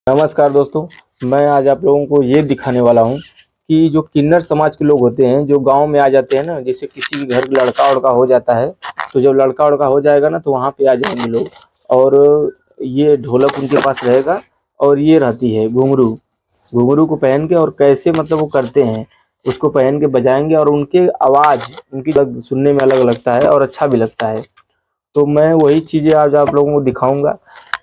नमस्कार दोस्तों, मैं आज आप लोगों को ये दिखाने वाला हूँ कि जो किन्नर समाज के लोग होते हैं, जो गांव में आ जाते हैं ना, जैसे किसी के घर लड़का उड़का हो जाता है, तो जब लड़का उड़का हो जाएगा ना, तो वहाँ पे आ जाएंगे लोग। और ये ढोलक उनके पास रहेगा और ये रहती है घुंघरू। घुंघरू को पहन के और कैसे मतलब वो करते हैं, उसको पहन के बजाएंगे और उनके आवाज़ उनकी सुनने में अलग लगता है और अच्छा भी लगता है। तो मैं वही चीज़ें आज आप लोगों को दिखाऊंगा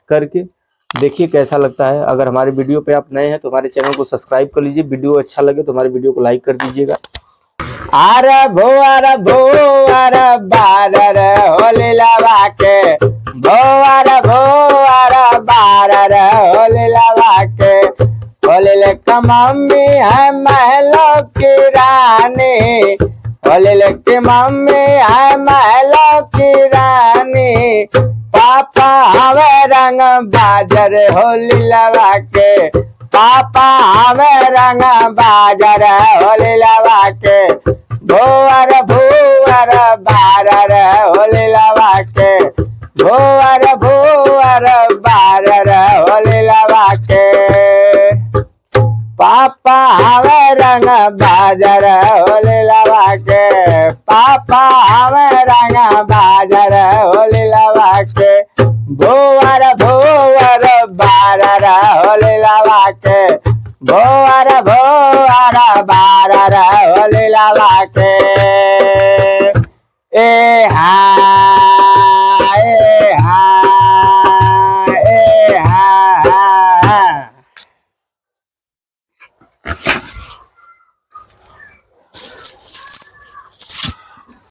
करके। देखिए कैसा लगता है। अगर हमारे वीडियो पे आप नए हैं तो हमारे चैनल को सब्सक्राइब कर लीजिए। वीडियो अच्छा लगे तो हमारे वीडियो को लाइक कर दीजिएगा। आरे भो अरे बारर होली लवा के भो अरे बारर होली लवा के होली लेके मम्मी है महलों की रानी। होली लेके मम्मी है महलों की रानी। पापा हमें रंग बाजर होली लवा के। पापा हमें रंग बाजर होली लवा के। भोअर बारर होली लवा के। भोअर बारर होली लवा के। पापा हमें रंग बाजर होली लवा के। पापा हमें रंग बाजर होली लवा के।